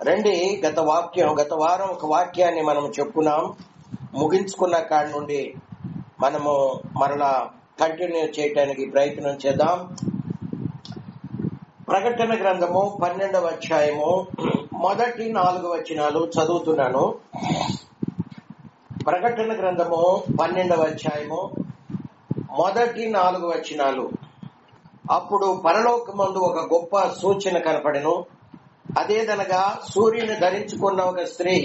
రండి, గత వారం ఒక వాక్యాన్ని మనం చెప్పుకున్నాం. ముగించుకున్న కాడి నుండి మనము మరలా కంటిన్యూ చేయడానికి ప్రయత్నం చేద్దాం. ప్రకటన గ్రంథము 12వ అధ్యాయము మొదటి 4 వచనాలు చదువుతున్నాను. ప్రకటన గ్రంథము 12వ అధ్యాయము మొదటి 4 వచనాలు. అప్పుడు పరలోకమందు ఒక గొప్ప సూచన కనపడెను. అదేదనగా సూర్యుని ధరించుకున్న ఒక స్త్రీ,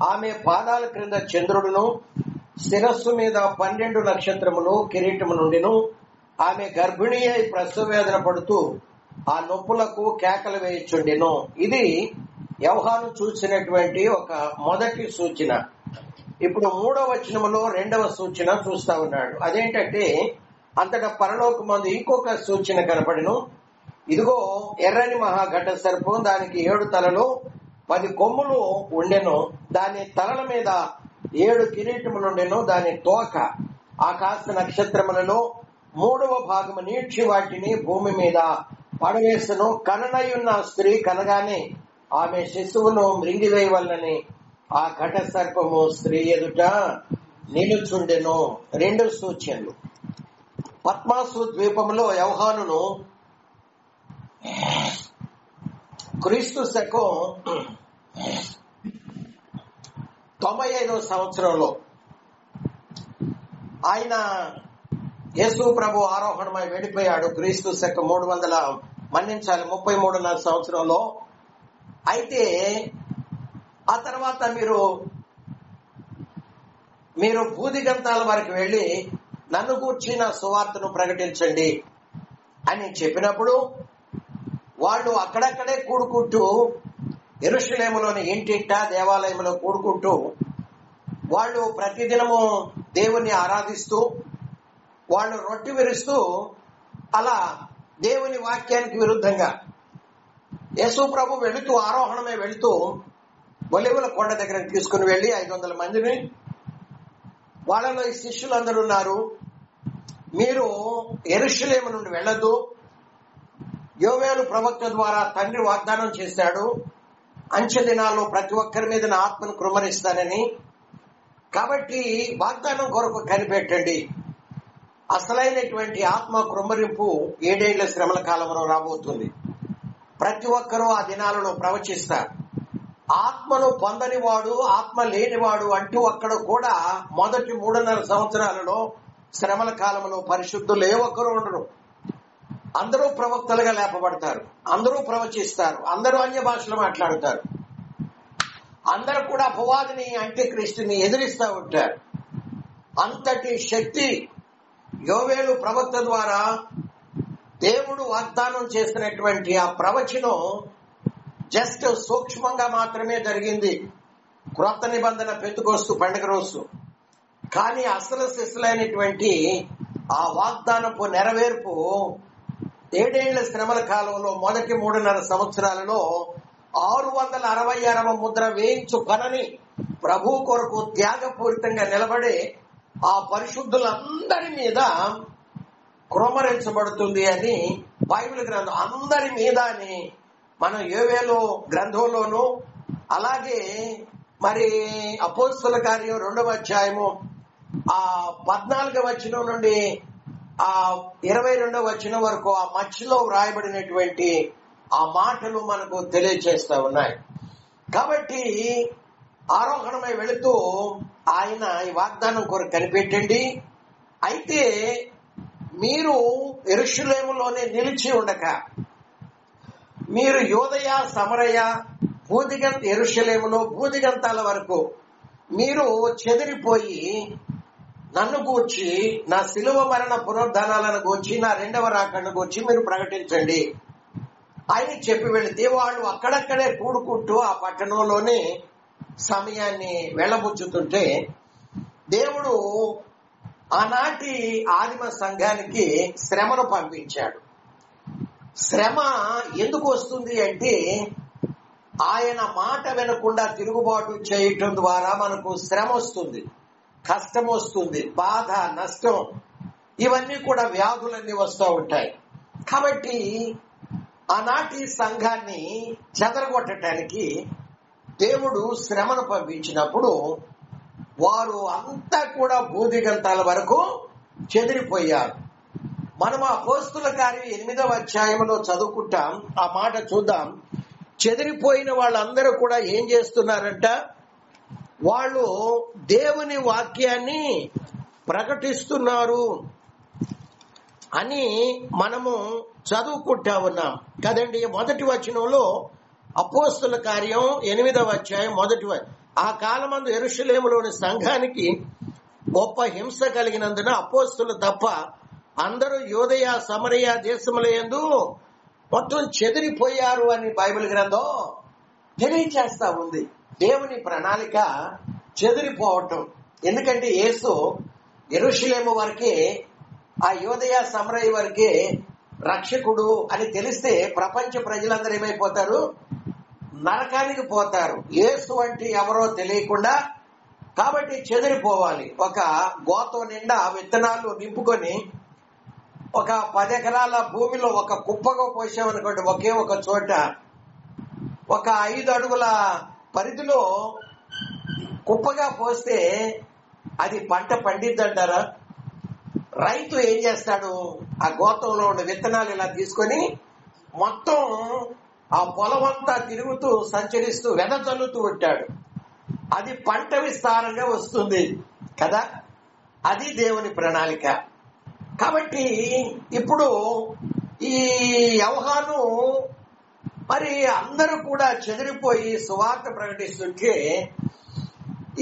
ఆమె పాదాల క్రింద చంద్రుడును, శిరస్సు మీద 12 నక్షత్రములు కిరీటము నుండిను. ఆమె గర్భిణీ అయి ప్రసవ వేదన పడుతూ ఆ నొప్పులకు కేకలు వేయుచుండెను. ఇది యోహాను చూసినటువంటి ఒక మొదటి సూచన. ఇప్పుడు 3వ వచనములో 2వ సూచన చూస్తా ఉన్నాడు. అదేంటంటే, అంతటా పరలోకమందు ఇంకొక సూచన కనపడెను. ఇదిగో ఎర్రని మహాఘట సర్పం, దానికి 7 తలలు 10 కొమ్ములు ఉండెను. దాని తలల మీద 7 కిరీటములుండెను. దాని తోక ఆకాశ నక్షత్రములలో 3వ భాగము నీడ్చి వాటిని భూమి మీద పడవేసను. కననయున్న స్త్రీ కనగానే ఆమె శిశువును మృంగివేయవలనని ఆ ఘట సర్పము స్త్రీ ఎదుట నిలుచుండెను. 2 సూచనలు. పద్మాసు ద్వీపంలో యోహానును క్రీస్తు శకం 95వ సంవత్సరంలో ఆయన యేసు ప్రభు ఆరోహణమై వెళ్ళిపోయాడు. క్రీస్తు శకం 33వ సంవత్సరంలో. అయితే ఆ తర్వాత మీరు భూదిగంతాల వరకు వెళ్లి నన్ను గూర్చిన సువార్తను ప్రకటించండి అని చెప్పినప్పుడు వాళ్ళు అక్కడక్కడే కూడుకుంటూ, యెరూషలేములోని ఇంటింట దేవాలయంలో కూడుకుంటూ వాళ్ళు ప్రతిదినము దేవుని ఆరాధిస్తూ, వాళ్ళు రొట్టె విరుస్తూ, అలా దేవుని వాక్యానికి విరుద్ధంగా యేసు ప్రభు వెళుతూ ఆరోహణమే వెళుతూ ఒలీవల కొండ దగ్గరకు తీసుకుని వెళ్లి 500 మందిని, వాళ్ళలో ఈ శిష్యులందరూ ఉన్నారు, మీరు యెరూషలేము నుండి వెళ్ళొద్దు, యోవేలు ప్రవక్త ద్వారా తండ్రి వాగ్దానం చేశాడు, అంచె దినాల్లో ప్రతి ఒక్కరి మీద నా ఆత్మను కృమ్మరిస్తానని. కాబట్టి వాగ్దానం కొరకు కనిపెట్టండి. అసలైనటువంటి ఆత్మ కృమ్మరింపు 7 ఏళ్ల శ్రమల కాలంలో రాబోతుంది. ప్రతి ఒక్కరూ ఆ దినాలలో ప్రవచిస్తారు. ఆత్మను పొందని వాడు, ఆత్మ లేనివాడు అంటూ అక్కడ కూడా మొదటి 3.5 సంవత్సరాలలో శ్రమల కాలంలో పరిశుద్ధులు ఏ ఒక్కరూ ఉండరు. అందరూ ప్రవక్తలుగా లేపబడతారు, అందరూ ప్రవచిస్తారు, అందరూ అన్య భాషలు మాట్లాడతారు, అందరూ కూడా అపవాదిని అంత్యక్రీస్తుని ఎదిరిస్తూ ఉంటారు. అంతటి శక్తి యోవేలు ప్రవక్త ద్వారా దేవుడు వాగ్దానం చేసినటువంటి ఆ ప్రవచనం జస్ట్ సూక్ష్మంగా మాత్రమే జరిగింది క్రొత్త నిబంధన పెంతెకొస్తు పండుగ రోజు. కానీ అసలు సిసలైనటువంటి ఆ వాగ్దానపు నెరవేర్పు 7 ఏళ్ల శ్రమల కాలంలో మొదటి 3.5 సంవత్సరాలలో 666వ ముద్ర వేయించు పనని ప్రభు కొరకు త్యాగపూరితంగా నిలబడి ఆ పరిశుద్ధులందరి మీద కృమ్మరించబడుతుంది అని బైబిల్ గ్రంథం. అందరి మీద అని మనం యోవేలు గ్రంథంలోను, అలాగే మరి అపోస్తల కార్యం 2వ అధ్యాయము 14వ వచనం నుండి 22వ వచనం వరకు ఆ మధ్యలో వ్రాయబడినటువంటి ఆ మాటలు మనకు తెలియజేస్తా ఉన్నాయి. కాబట్టి ఆరోహణమై వెళుతూ ఆయన ఈ వాగ్దానం కొరకు కనిపెట్టండి. అయితే మీరు యెరూషలేములోనే నిలిచి ఉండక, మీరు యూదయ సమరయ యెరూషలేములో భూదిగంతాల వరకు మీరు చెదిరిపోయి నన్ను గూర్చి, నా శిలువ మరణ పునరుద్ధానాలను గూర్చి, నా 2వ రాకడను గూర్చి మీరు ప్రకటించండి ఆయన చెప్పి వెళితే వాళ్ళు అక్కడక్కడే కూడుకుంటూ ఆ పట్టణంలోనే సమయాన్ని వెళ్ళబుచ్చుతుంటే దేవుడు ఆనాటి ఆదిమ సంఘానికి శ్రమను పంపించాడు. శ్రమ ఎందుకు వస్తుంది అంటే, ఆయన మాట వినకుండా తిరుగుబాటు చేయటం ద్వారా మనకు శ్రమ వస్తుంది, కష్టం వస్తుంది, బాధ, నష్టం, ఇవన్నీ కూడా వ్యాధులన్నీ వస్తూ ఉంటాయి. కాబట్టి ఆనాటి సంఘాన్ని చెదరగొట్టడానికి దేవుడు శ్రమను పంపించినప్పుడు వారు అంతా కూడా బూదిగంతాల వరకు చెదిరిపోయారు. మనం అపోస్తుల కార్యం 8వ అధ్యాయంలో చదువుకుంటాం. ఆ మాట చూద్దాం. చెదిరిపోయిన వాళ్ళందరూ కూడా ఏం చేస్తున్నారంట? వాళ్ళు దేవుని వాక్యాన్ని ప్రకటిస్తున్నారు అని మనము చదువుకుంటా ఉన్నాం కదండి. మొదటి వచనంలో అపోస్తుల కార్యం 8వ అధ్యాయం మొదటి ఆ కాలమందు యెరూషలేములోని సంఘానికి గొప్ప హింస కలిగినందున అపోస్తులు తప్ప అందరూ యూదయ సమరయ దేశములందు మొత్తం చెదిరిపోయారు అని బైబిల్ గ్రంథం తెలియచేస్తా ఉంది. దేవుని ప్రణాళిక చెదిరిపోవటం. ఎందుకంటే యేసు యెరూషలేము వరకే, ఆ యూదయ సమరయ వరకే రక్షకుడు అని తెలిస్తే ప్రపంచ ప్రజలందరూ ఏమైపోతారు? నరకానికి పోతారు. యేసు అంటే ఎవరో తెలియకుండా. కాబట్టి చెదిరిపోవాలి. ఒక గోతం నిండా విత్తనాలు నింపుకొని ఒక 10 ఎకరాల భూమిలో ఒక కుప్పగా పోసామనుకోండి, ఒకే ఒక చోట ఒక 5 అడుగుల పరిధిలో కుప్పగా పోస్తే అది పంట పండిద్దంటారా? రైతు ఏం చేస్తాడు? ఆ గోతంలో ఉన్న విత్తనాలు ఇలా తీసుకొని మొత్తం ఆ పొలం అంతా తిరుగుతూ సంచరిస్తూ వెదజల్లుతూ ఉంటాడు. అది పంట విస్తారంగా వస్తుంది కదా. అది దేవుని ప్రణాళిక. కాబట్టి ఇప్పుడు ఈ యోహాను మరి అందరూ కూడా చెదిరిపోయి సువార్త ప్రకటిస్తుంటే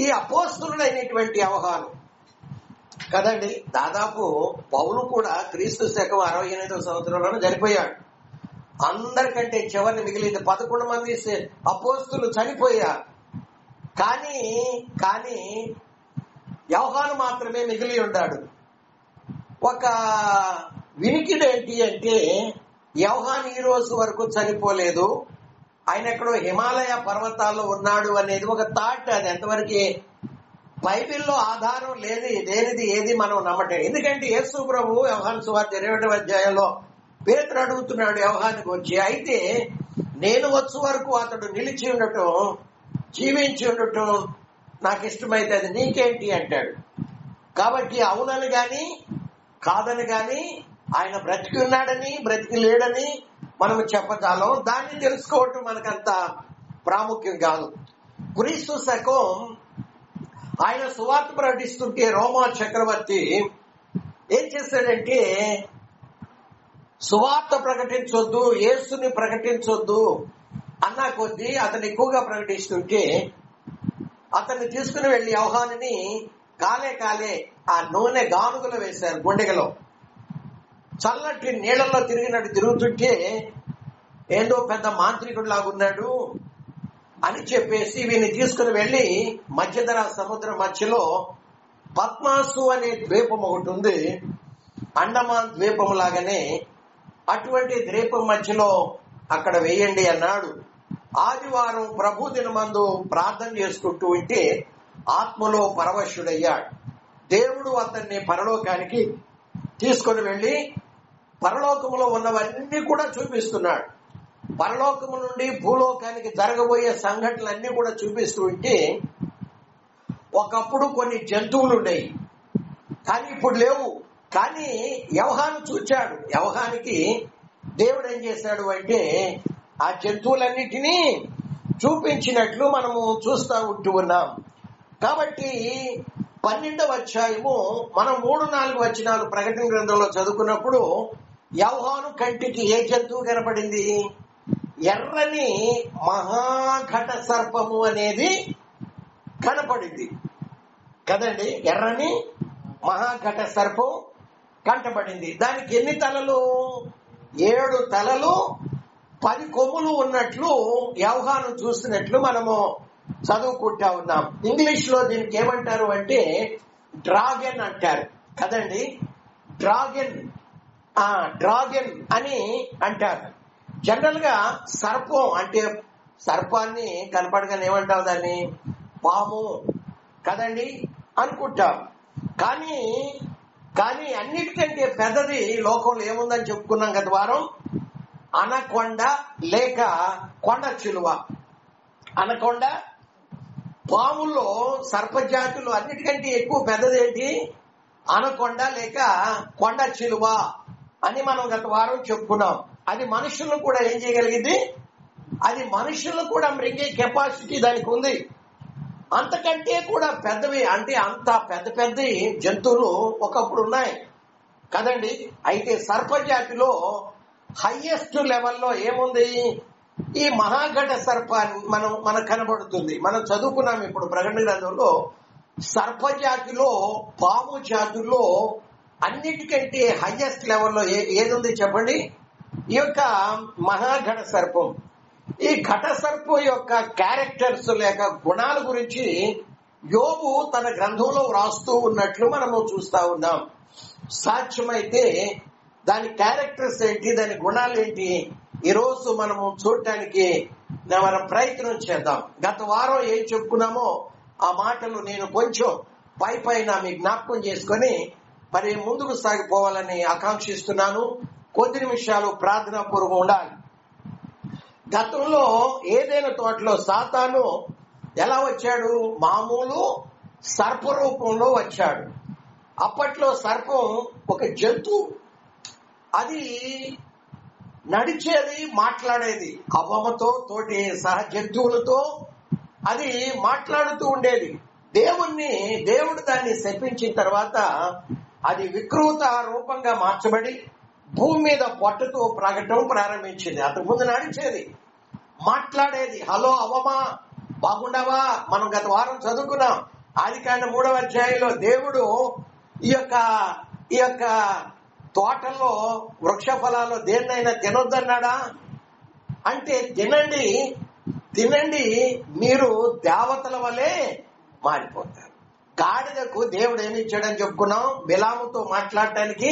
ఈ అపోస్తులుడైనటువంటి యోహాను కదండి, దాదాపు పౌలు కూడా క్రీస్తు శకం 68వ సంవత్సరంలోనే చనిపోయాడు. అందరికంటే చివరిని మిగిలింది 11 మంది అపోస్తులు చనిపోయారు. కానీ యోహాను మాత్రమే మిగిలి ఉన్నాడు. ఒక వినికిడి ఏంటి అంటే యోహాను ఈ రోజు వరకు చనిపోలేదు, ఆయన ఎక్కడో హిమాలయ పర్వతాల్లో ఉన్నాడు అనేది ఒక థాట్. అది ఎంతవరకు బైబిల్లో ఆధారం లేనిది ఏది మనం నమ్మటం. ఎందుకంటే యేసు ప్రభు యోహాను సువార్త 20వ అధ్యాయంలో పేతురు అడుగుతున్నాడు యోహానుకి వచ్చి, అయితే నేను వచ్చే వరకు అతడు నిలిచి ఉండటం, జీవించి ఉండటం నాకు ఇష్టమైతే అది నీకేంటి అంటాడు. కాబట్టి అవునని గాని కాదని గాని ఆయన బ్రతికి ఉన్నాడని బ్రతికి లేడని మనం చెప్పగలం. దాన్ని తెలుసుకోవటం మనకంత ప్రాముఖ్యం కాదు. క్రీస్తు శకం ఆయన సువార్త ప్రకటిస్తుంటే రోమా చక్రవర్తి ఏం చేశాడంటే, సువార్త ప్రకటించొద్దు, యేసుని ప్రకటించొద్దు అన్నా కొద్దీ అతను ఎక్కువగా ప్రకటిస్తుంటే అతన్ని తీసుకుని వెళ్లి యోహానుని కాలే ఆ నూనె గానుగలో వేశారు. గుండెగలో చల్లటి నీళ్లలో తిరిగినట్టు తిరుగుతుంటే ఏందో పెద్ద మాంత్రికుడు లాగున్నాడు అని చెప్పేసి వీని తీసుకుని వెళ్లి మధ్యధరా సముద్రం మధ్యలో పద్మాసు అనే ద్వీపం ఒకటి ఉంది, అండమాన్ ద్వీపం లాగానే, అటువంటి ద్వీపం మధ్యలో అక్కడ వేయండి అన్నాడు. ఆదివారం ప్రభు దినమందు ప్రార్థన చేసుకుంటూ ఉంటే ఆత్మలో పరవశుడయ్యాడు. దేవుడు అతన్ని పరలోకానికి తీసుకొని వెళ్లి పరలోకములో ఉన్నవన్నీ కూడా చూపిస్తున్నాడు. పరలోకము నుండి భూలోకానికి జరగబోయే సంఘటనలన్నీ కూడా చూపిస్తూ ఉంటే ఒకప్పుడు కొన్ని జంతువులు ఉండేవి, కానీ ఇప్పుడు లేవు. కానీ యోహాను చూచాడు. యోహానికి దేవుడు ఏం చేశాడు అంటే ఆ జంతువులన్నిటినీ చూపించినట్లు మనము చూస్తూ ఉంటూ ఉన్నాం. కాబట్టి 12వ అధ్యాయము మనం 3-4 వచనాలు ప్రకటన గ్రంథంలో చదువుకున్నప్పుడు యోహాను కంటికి ఏ జంతువు కనపడింది? ఎర్రని మహాఘట సర్పము అనేది కనపడింది కదండి. ఎర్రని మహాఘట సర్పం కంటపడింది. దానికి ఎన్ని తలలు? 7 తలలు 10 కొమ్ములు ఉన్నట్లు యోహాను చూసినట్లు మనము చదువుకుంటా ఉన్నాం. ఇంగ్లీష్ లో దీనికి ఏమంటారు అంటే డ్రాగన్ అంటారు కదండి. డ్రాగన్ అని అంటారు. జనరల్ గా సర్పం అంటే సర్పాన్ని కనపడగానే ఏమంటావు దాన్ని? పాము కదండి అనుకుంటాం. కానీ అన్నిటికంటే పెద్దది లోకంలో ఏముందని చెప్పుకున్నాం గత వారం, అనకొండ లేక కొండ చిలువ. అనకొండ పాముల్లో సర్పజాతులు అన్నిటికంటే ఎక్కువ పెద్దదేంటి? అనకొండ లేక కొండ చిలువ అని మనం గత వారం చెప్పుకున్నాం. అది మనుషులను కూడా ఏం చేయగలిగింది? అది మనుషులను కూడా మృంగే కెపాసిటీ దానికి ఉంది. అంతకంటే కూడా పెద్దవి, అంటే అంత పెద్ద పెద్ద జంతువులు ఒకప్పుడు ఉన్నాయి కదండి. అయితే సర్పజాతిలో హైయెస్ట్ లెవెల్లో ఏముంది? ఈ మహాఘట సర్పాన్ని మనకు కనబడుతుంది. మనం చదువుకున్నాం ఇప్పుడు ప్రకటన గ్రంథంలో. సర్పజాతిలో, పాము జాతుల్లో అన్నిటికంటే హైయెస్ట్ లెవెల్లో ఏది ఉంది చెప్పండి? ఈ యొక్క మహాఘట సర్పం. ఈ ఘట సర్పం యొక్క క్యారెక్టర్స్ లేక గుణాల గురించి యోబు తన గ్రంథంలో వ్రాస్తూ ఉన్నట్లు మనము చూస్తా ఉన్నాం. సాధ్యమైతే దాని క్యారెక్టర్స్ ఏంటి, దాని గుణాలు ఏంటి, ఈరోజు మనము చూడటానికి మనం ప్రయత్నం చేద్దాం. గత వారం ఏం చెప్పుకున్నామో ఆ మాటలు నేను కొంచెం పైన మీ జ్ఞాపకం చేసుకొని మరి ముందుకు సాగిపోవాలని ఆకాంక్షిస్తున్నాను. కొద్ది నిమిషాలు ప్రార్థనా పూర్వకం ఉండాలి. గతంలో ఏదైనా తోటలో సాతాను ఎలా వచ్చాడు? మామూలు సర్పరూపంలో వచ్చాడు. అప్పట్లో సర్పం ఒక జంతువు, అది నడిచేది, మాట్లాడేది. అవ్వమ్మతో, తోటి సహ జంతువులతో అది మాట్లాడుతూ ఉండేది. దేవుడు దాన్ని శపించిన తర్వాత అది వికృత రూపంగా మార్చబడి భూమి మీద పొట్టతో ప్రకటన ప్రారంభించింది. అంతకు ముందు నడిచేది, మాట్లాడేది. హలో అవ్వమా, బాగుండవా? మనం గత వారం చదువుకున్నాం. ఆదికాండం 3వ అధ్యాయంలో దేవుడు ఈ యొక్క తోటల్లో వృక్ష ఫలాల్లో దేన్నైనా తినొద్దన్నాడా? అంటే తినండి మీరు దేవతల వలె మారిపోతారు. గాడిదకు దేవుడు ఏమి ఇచ్చాడని చెప్పుకున్నాం? బిలాముతో మాట్లాడటానికి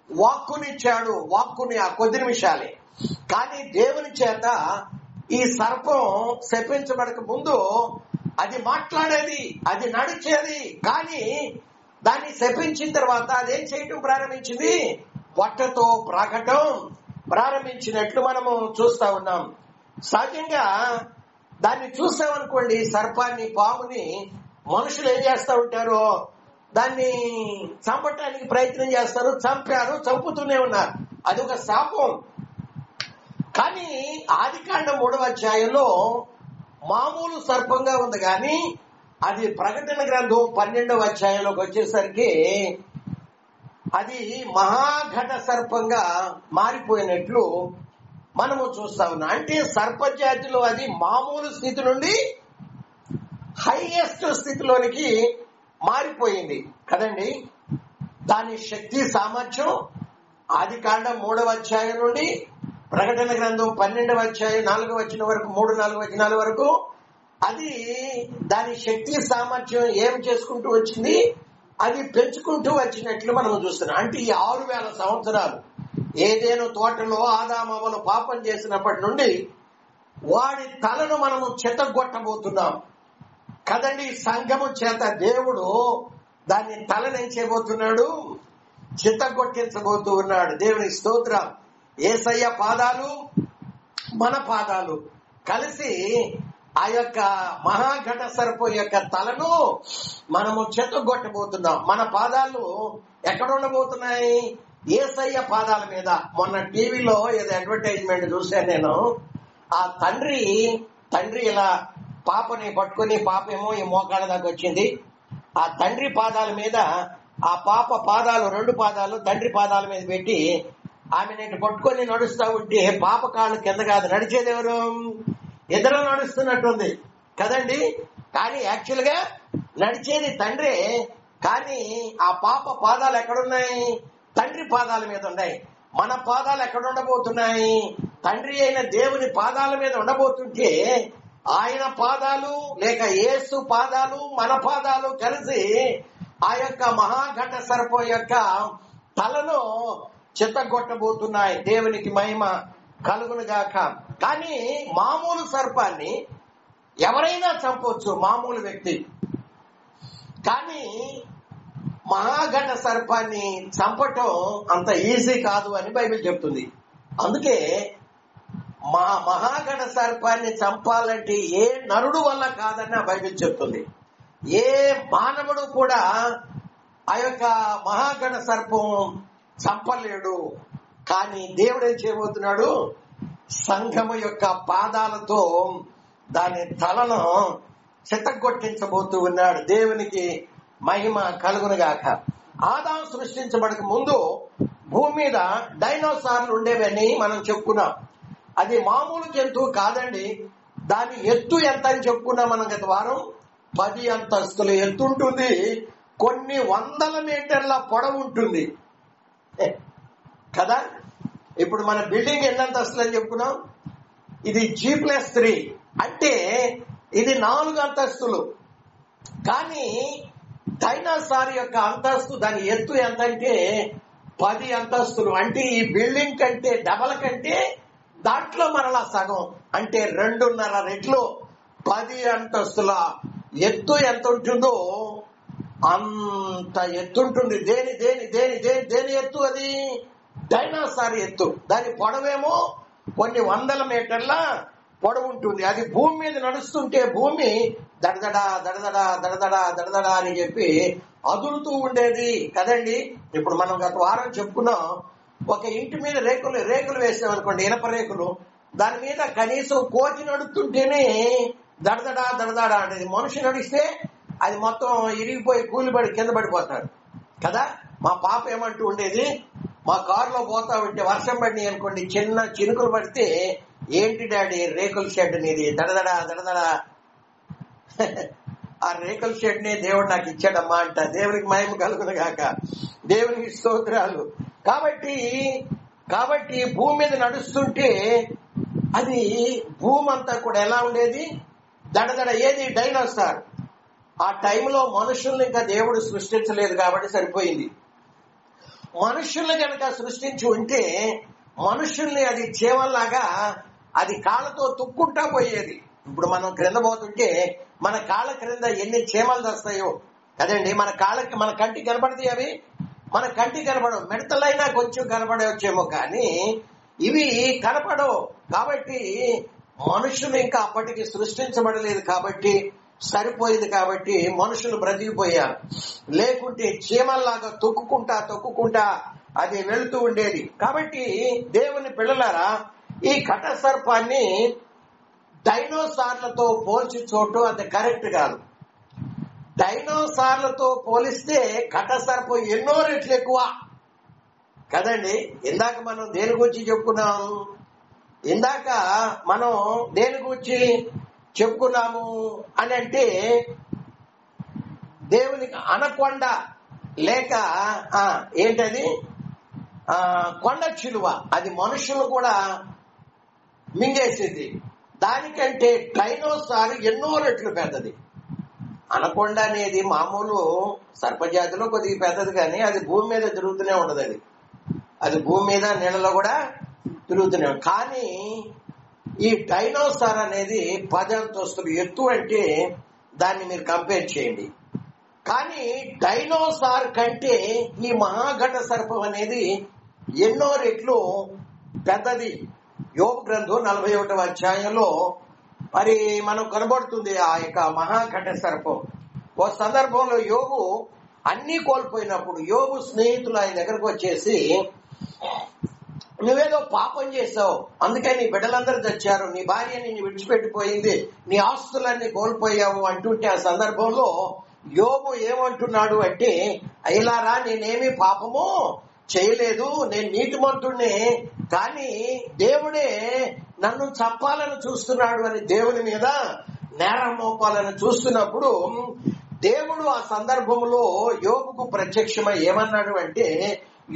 వాక్కునిచ్చాడు. వాక్కుని ఆ కొద్ది నిమిషాలే. కానీ దేవుని చేత ఈ సర్పం శపించబడక ముందు అది మాట్లాడేది, అది నడిచేది. కానీ దాన్ని శపించిన తర్వాత అదేం చేయటం ప్రారంభించింది? పొట్టతో ప్రాకటం ప్రారంభించినట్లు మనము చూస్తా ఉన్నాం. సహజంగా దాన్ని చూసామనుకోండి, సర్పాన్ని, పాముని మనుషులు ఏం చేస్తా ఉంటారో దాన్ని చంపటానికి ప్రయత్నం చేస్తారు. చంపారు, చంపుతూనే ఉన్నారు. అది ఒక శాపం. కానీ ఆదికాండం 3వ అధ్యాయంలో మామూలు సర్పంగా ఉంది, కానీ అది ప్రకటన గ్రంథం 12వ అధ్యాయంలోకి వచ్చేసరికి అది మహాఘట సర్పంగా మారిపోయినట్లు మనము చూస్తా ఉన్నాం. అంటే సర్పజాతిలో అది మామూలు స్థితి నుండి హైయెస్ట్ స్థితిలోనికి మారిపోయింది కదండి. దాని శక్తి సామర్థ్యం ఆదికాండం 3వ అధ్యాయం నుండి ప్రకటన గ్రంథం 12వ అధ్యాయం 4వ వచనం వరకు, 3-4 వచనాల వరకు అది దాని శక్తి సామర్థ్యం ఏం చేసుకుంటూ వచ్చింది? అది పెంచుకుంటూ వచ్చినట్లు మనం చూస్తున్నాం. అంటే ఈ 6000 సంవత్సరాలు ఏదేను తోటలో ఆదామవ్వలు పాపం చేసినప్పటి నుండి వాడి తలను మనము చెత్తగొట్టబోతున్నాం కదండి. సంఘము చేత దేవుడు దాన్ని తలనెంచబోతున్నాడు, చిత్తగొట్టించబోతూ ఉన్నాడు. దేవుని స్తోత్రం. యేసయ్య పాదాలు, మన పాదాలు కలిసి ఆ యొక్క మహాఘట సర్పం యొక్క తలను మనము చెత్తగొట్టబోతున్నాం. మన పాదాలు ఎక్కడ ఉండబోతున్నాయి? యేసయ్య పాదాల మీద. మొన్న టీవీలో ఏదో అడ్వర్టైజ్మెంట్ చూశాను నేను. ఆ తండ్రి ఇలా పాపని పట్టుకుని, పాపేమో ఈ మోకాళ్ళ దాకా వచ్చింది. ఆ తండ్రి పాదాల మీద ఆ పాప పాదాలు, 2 పాదాలు తండ్రి పాదాల మీద పెట్టి ఆమె పట్టుకొని నడుస్తా ఉంటే పాప కాళ్ళు కింద కాదు, నడిచేది ఎవరు? ఇద్దరు నడుస్తున్నట్టుంది కదండి. కానీ యాక్చువల్ గా నడిచేది తండ్రే. కానీ ఆ పాప పాదాలు ఎక్కడున్నాయి? తండ్రి పాదాల మీద ఉన్నాయి. మన పాదాలు ఎక్కడ ఉండబోతున్నాయి? తండ్రి అయిన దేవుని పాదాల మీద ఉండబోతుంటే ఆయన పాదాలు లేక యేసు పాదాలు, మన పాదాలు కలిసి ఆ యొక్క మహాఘట సర్పం యొక్క తలను చిత్తగొట్టబోతున్నాయి. దేవునికి మహిమ కలుగును గాక. కానీ మామూలు సర్పాన్ని ఎవరైనా చంపొచ్చు, మామూలు వ్యక్తి. కానీ మహాఘట సర్పాన్ని చంపటం అంత ఈజీ కాదు అని బైబిల్ చెప్తుంది. అందుకే మహాగణ సర్పాన్ని చంపాలంటే ఏ నరుడు వల్ల కాదని ఆ బైబిల్ చెప్తుంది. ఏ మానవుడు కూడా ఆ యొక్క మహాగణ సర్పం చంపలేడు. కానీ దేవుడు ఏం చేయబోతున్నాడు? సంఘము యొక్క పాదాలతో దాని తలను చితగొట్టించబోతూ ఉన్నాడు. దేవునికి మహిమ కలుగునుగాక. ఆదాము సృష్టించబడక ముందు భూమి మీద డైనోసార్లు ఉండేవని మనం చెప్పుకున్నాం. అది మామూలు జంతువు కాదండి. దాని ఎత్తు ఎంత అని చెప్పుకున్నాం మనం గత వారం. 10 అంతస్తుల ఎత్తు ఉంటుంది. కొన్ని 100 మీటర్ల పొడవు ఉంటుంది కదా. ఇప్పుడు మన బిల్డింగ్ ఎన్ని అంతస్తులు అని చెప్పుకున్నాం? ఇది G+3 అంటే ఇది 4 అంతస్తులు. కానీ డైనోసార్ యొక్క అంతస్తు, దాని ఎత్తు ఎంత అంటే 10 అంతస్తులు. అంటే ఈ బిల్డింగ్ కంటే డబల్ కంటే దాంట్లో మరలా సగం, అంటే 2.5 రెట్లు 10 అంతస్తుల ఎత్తు ఎంత ఉంటుందో అంత ఎత్తు ఉంటుంది. దేని దేని దేని దేని దేని ఎత్తు? అది డైనోసార్ ఎత్తు. దాని పొడవేమో కొన్ని 100 మీటర్ల పొడవు ఉంటుంది. అది భూమి మీద నడుస్తుంటే భూమి దడదడా దడదడా దడదడా దడదడా అని చెప్పి అదులుతూ ఉండేది కదండి. ఇప్పుడు మనం గత వారం చెప్పుకున్నాం, ఒక ఇంటి మీద రేకులు వేసామనుకోండి, ఇనప రేకులు, దాని మీద కనీసం కోతి నడుస్తుంటేనే దడదడా దడదడా అనేది. మనిషి నడిస్తే అది మొత్తం ఇరిగిపోయి కూలిపడి కింద పడిపోతాడు కదా. మా పాప ఏమంటూ ఉండేది, మా కారులో పోతా ఉంటే వర్షం పడి అనుకోండి, చిన్న చినుకులు పడితే, ఏంటి డాడీ రేకుల షెడ్ నీది దడదడా దడదడా. ఆ రేకుల షెడ్ ని దేవుడు నాకు ఇచ్చాడమ్మా అంట. దేవునికి మహిమ కలుగునుగాక. దేవునికి స్తోత్రాలు. కాబట్టి భూమి మీద నడుస్తుంటే అది భూమి అంతా కూడా ఎలా ఉండేది? దడదడ. ఏది? డైనోసార్. ఆ టైంలో మనుషుల్ని ఇంకా దేవుడు సృష్టించలేదు కాబట్టి సరిపోయింది. మనుషుల్ని కనుక సృష్టించి ఉంటే మనుషుల్ని అది చీమల్లాగా అది కాళ్ళతో తుక్కుంటా పోయేది. ఇప్పుడు మనం క్రింద పోతుంటే మన కాళ్ళ క్రింద ఎన్ని చీమలు వస్తాయో కదండి. మన కంటికి కనపడతాయి అవి, మన కంటికి కనపడవు. మిడతలైనా కొంచెం కనపడవచ్చేమో కానీ ఇవి కనపడవు. కాబట్టి మనుషులు ఇంకా అప్పటికి సృష్టించబడలేదు కాబట్టి సరిపోయింది. కాబట్టి మనుషులు బ్రతికిపోయారు. లేకుంటే చీమల్లాగా తొక్కుకుంటా అది వెళుతూ ఉండేది. కాబట్టి దేవుని పిల్లలారా, ఈ ఘట సర్పాన్ని డైనోసార్లతో పోల్చి చూడటం అది కరెక్ట్ కాదు. డైనోసార్లతో పోలిస్తే ఘట సర్పం ఎన్నో రెట్లు ఎక్కువ కదండి. ఇందాక మనం దేని గురించి చెప్పుకున్నాము? అని అంటే దేవునికి అనకొండ లేక ఏంటది కొండ చిలువ, అది మనుషులు కూడా మింగేసేది. దానికంటే డైనోసార్ ఎన్నో రెట్లు పెద్దది. అనకొండ అనేది మామూలు సర్పజాతిలో కొద్దిగా పెద్దది, కానీ అది భూమి మీద తిరుగుతూనే ఉండదు. అది భూమి మీద నీళ్ళలో కూడా తిరుగుతూనే. కానీ ఈ డైనోసార్ అనేది 10 అంతస్తులు ఎత్తు. అంటే దాన్ని మీరు కంపేర్ చేయండి. కానీ డైనోసార్ కంటే ఈ మహాఘట సర్పం అనేది ఎన్నో రెట్లు పెద్దది. యోబు గ్రంథం 41వ అధ్యాయంలో మరి మనం కనబడుతుంది ఆ యొక్క మహాఘట సర్పం. ఓ సందర్భంలో యోబు అన్ని కోల్పోయినప్పుడు యోబు స్నేహితులు ఆయన దగ్గరకు వచ్చేసి, నువ్వేదో పాపం చేసావు, అందుకే నీ బిడ్డలందరూ చచ్చారు, నీ భార్య నిన్ను విడిచిపెట్టిపోయింది, నీ ఆస్తులన్నీ కోల్పోయావు అంటుంటే ఆ సందర్భంలో యోబు ఏమంటున్నాడు అంటే, అయ్యలారా నేనేమి పాపము చేయలేదు, నేను నీతిమంతుడినే, కానీ దేవుడే నన్ను చంపాలని చూస్తున్నాడు అని దేవుని మీద నేరం మోపాలని చూస్తున్నప్పుడు దేవుడు ఆ సందర్భంలో యోబుకు ప్రత్యక్షమై ఏమన్నాడు అంటే,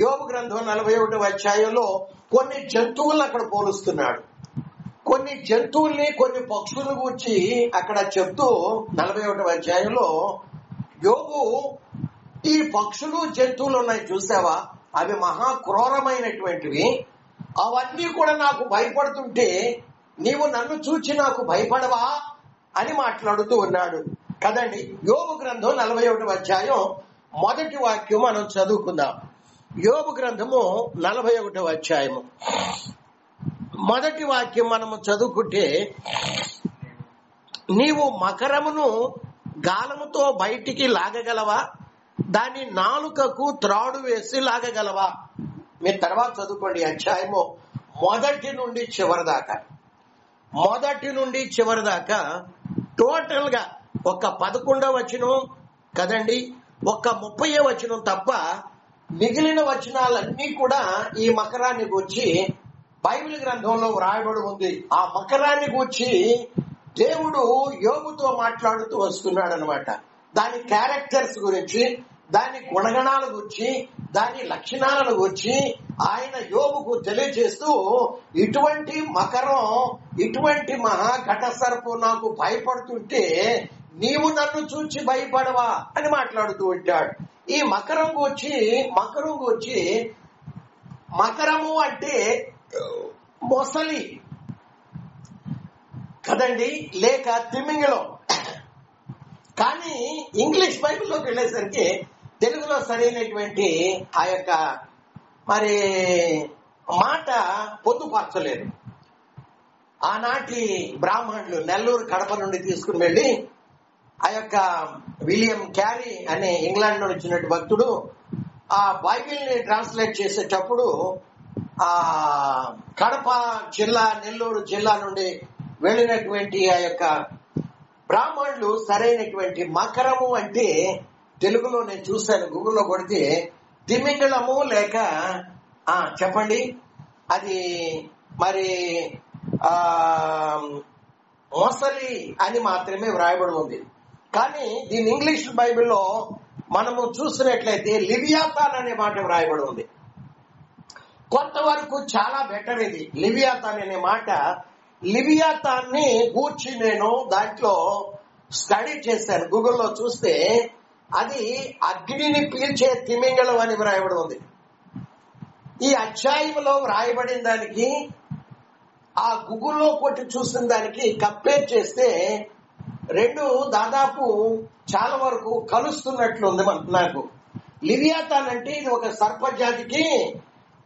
యోబు గ్రంథం 41వ అధ్యాయంలో కొన్ని జంతువులను అక్కడ పోలుస్తున్నాడు. కొన్ని జంతువుల్ని, కొన్ని పక్షులను గూర్చి అక్కడ చెప్తూ 41వ అధ్యాయంలో యోబు, ఈ పక్షులు జంతువులు ఉన్నాయి చూసావా, అవి మహా క్రూరమైనటువంటివి, అవన్నీ కూడా నాకు భయపడుతుంటే నీవు నన్ను చూచి నాకు భయపడవా అని మాట్లాడుతూ ఉన్నాడు కదండి. యోబు గ్రంథం 41వ అధ్యాయం మొదటి వాక్యం మనం చదువుకుందాం. యోబు గ్రంథము 41వ అధ్యాయము మొదటి వాక్యం మనము చదువుకుంటే, నీవు మకరమును గాలముతో బయటికి లాగగలవా, దాని నాలుకకు త్రాడు వేసి లాగగలవా? మీరు తర్వాత చదువుకోండి అధ్యాయము మొదటి నుండి చివరి దాకా టోటల్ గా ఒక 11వ వచనం కదండి, ఒక 30వ వచనం తప్ప మిగిలిన వచనాలన్నీ కూడా ఈ మకరాన్ని గూర్చి బైబిల్ గ్రంథంలో వ్రాయబడి ఉంది. ఆ మకరాన్ని గూర్చి దేవుడు యోబుతో మాట్లాడుతూ వస్తున్నాడు అనమాట. దాని క్యారెక్టర్స్ గురించి, దాని గుణగణాల గురించి, దాని లక్షణాలను గురించి ఆయన యోబుకు తెలియజేస్తూ, ఇటువంటి మకరం, ఇటువంటి మహాఘట సర్పం నాకు భయపడుతుంటే నీవు నన్ను చూచి భయపడవా అని మాట్లాడుతూ ఉంటాడు. ఈ మకరం గూర్చి మకరము అంటే మొసలి కదండి, లేక తిమింగలం. కానీ ఇంగ్లీష్ బైబిల్లోకి వెళ్ళేసరికి తెలుగులో సరైనటువంటి ఆ యొక్క మరి మాట పొందుపరచలేదు. ఆనాటి బ్రాహ్మణులు నెల్లూరు కడప నుండి తీసుకుని వెళ్ళి ఆ యొక్క విలియం క్యారీ అనే ఇంగ్లాండ్ నుండి వచ్చినట్టు భక్తుడు ఆ బైబిల్ ని ట్రాన్స్లేట్ చేసేటప్పుడు ఆ కడప జిల్లా, నెల్లూరు జిల్లా నుండి వెళ్ళినటువంటి ఆ యొక్క బ్రాహ్మణులు సరైనటువంటి మకరము అంటే తెలుగులో నేను చూశాను, గూగుల్లో కొడితే తిమింగళము లేక చెప్పండి, అది మరి మొసలి అని మాత్రమే వ్రాయబడి ఉంది. కానీ దీని ఇంగ్లీష్ బైబిల్లో మనము చూసినట్లయితే లివియాథాన్ అనే మాట వ్రాయబడి ఉంది. కొంతవరకు చాలా బెటర్ ఇది లివియాథాన్ అనే మాట. లివియాథాన్ని గూర్చి నేను దాంట్లో స్టడీ చేశాను. గూగుల్లో చూస్తే అది అగ్నిని పీల్చే తిమింగళం అని వ్రాయబడి ఉంది. ఈ అధ్యాయంలో వ్రాయబడిన దానికి ఆ గూగుల్లో కొట్టి చూసిన దానికి కంపేర్ చేస్తే రెండు దాదాపు చాలా వరకు కలుస్తున్నట్లుంది నాకు. లివియాథాన్ అంటే ఇది ఒక సర్పజాతికి